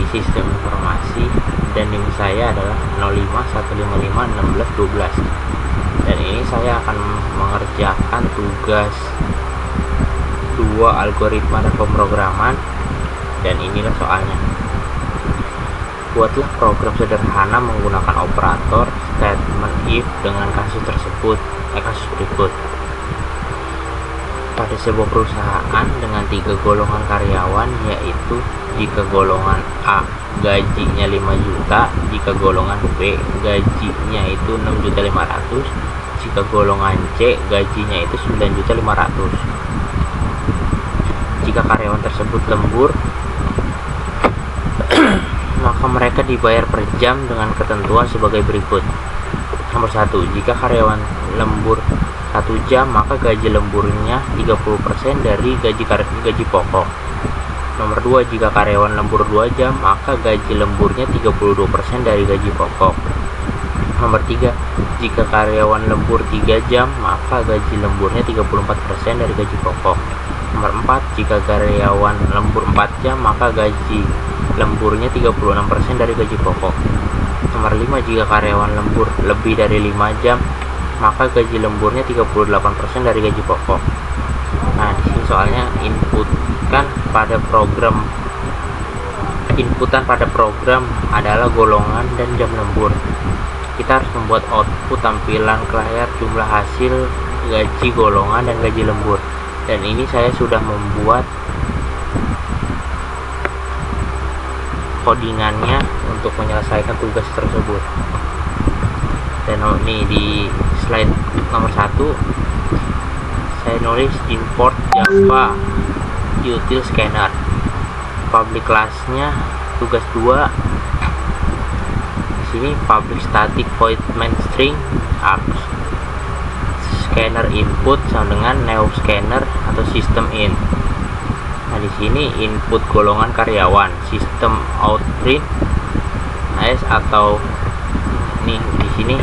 di sistem informasi, dan NIM saya adalah 051551612. Dan ini saya akan mengerjakan tugas 2 algoritma dan pemrograman, dan inilah soalnya. Buatlah program sederhana menggunakan operator statement if dengan kasus berikut. Pada sebuah perusahaan dengan 3 golongan karyawan, yaitu jika golongan A gajinya 5 juta, jika golongan B gajinya itu 6.500.000, jika golongan C gajinya itu 9.500.000. Jika karyawan tersebut lembur, maka mereka dibayar per jam dengan ketentuan sebagai berikut. Nomor 1, jika karyawan lembur 1 jam, maka gaji lemburnya 30% dari gaji pokok. Nomor 2, jika karyawan lembur 2 jam, maka gaji lemburnya 32% dari gaji pokok. Nomor 3, jika karyawan lembur 3 jam, maka gaji lemburnya 34% dari gaji pokok. Nomor 4, jika karyawan lembur 4 jam, maka gaji lemburnya 36% dari gaji pokok. Nomor 5, jika karyawan lembur lebih dari 5 jam, maka gaji lemburnya 38% dari gaji pokok. Nah, di sini soalnya inputan pada program adalah golongan dan jam lembur. Kita harus membuat output tampilan ke layar jumlah hasil gaji golongan dan gaji lembur. Dan ini saya sudah membuat codingannya untuk menyelesaikan tugas tersebut. Dan ini di slide nomor 1 saya nulis import Java util scanner. Public class-nya tugas 2. Di sini public static void main string args. Scanner input sama dengan new scanner atau system in. Nah, di sini input golongan karyawan, system out print s, atau nih di sini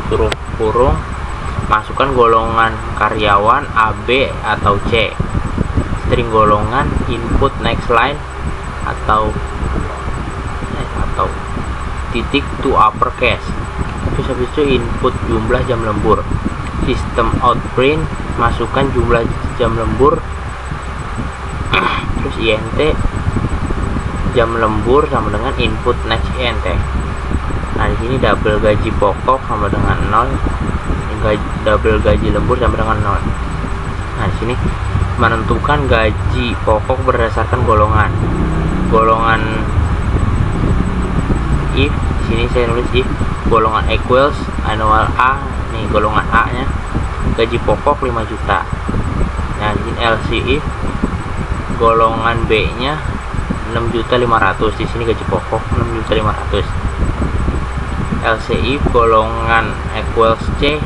suruh kurung masukkan golongan karyawan A, B atau C. String golongan input next line atau titik to uppercase. Terus habis itu input jumlah jam lembur. System out print masukkan jumlah jam lembur. Terus int jam lembur sama dengan input next int. Nah, di sini double gaji pokok sama dengan 0, double gaji lembur sama dengan 0. Nah, di sini menentukan gaji pokok berdasarkan golongan. Golongan if, di sini saya nulis if golongan equals annual A, nih golongan A nya gaji pokok 5 juta. Nah, di sini else if golongan B nya 6.500.000, di sini gaji pokok 6.500.000. else if golongan equals C,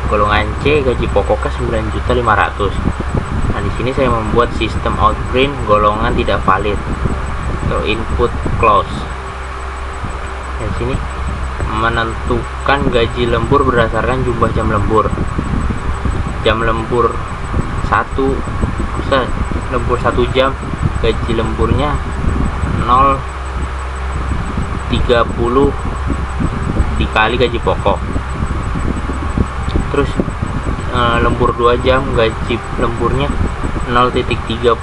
golongan C gaji pokoknya 9.500.000. Nah, di sini saya membuat sistem out print golongan tidak valid atau input close. Di sini menentukan gaji lembur berdasarkan jumlah jam lembur. Jam lembur 1 jam, gaji lemburnya 0,30 dikali gaji pokok. Terus lembur 2 jam, gaji lemburnya 0,32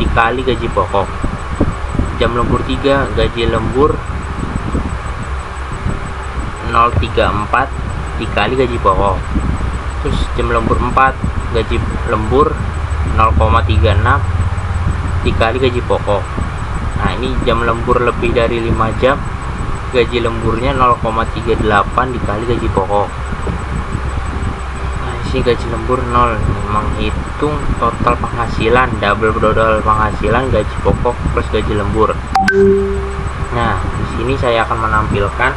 dikali gaji pokok. Jam lembur 3, gaji lembur 0,34 dikali gaji pokok. Terus jam lembur 4, gaji lembur 0,36 dikali gaji pokok. Nah, ini jam lembur lebih dari 5 jam, gaji lemburnya 0,38 dikali gaji pokok. Nah, isi gaji lembur 0, menghitung total penghasilan, double penghasilan gaji pokok plus gaji lembur. Nah, di sini saya akan menampilkan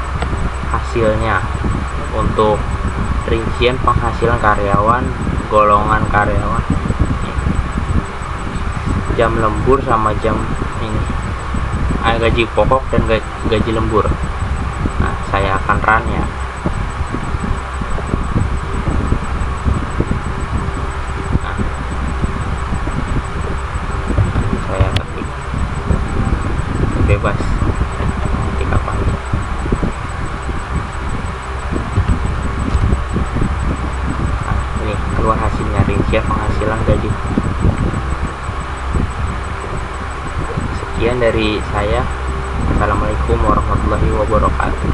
hasilnya untuk rincian penghasilan karyawan, golongan karyawan, jam lembur sama jam ini, gaji pokok dan gaji lembur. Nah, saya akan run ya. Nah, saya ketik share penghasilan gaji. Sekian dari saya. Assalamualaikum warahmatullahi wabarakatuh.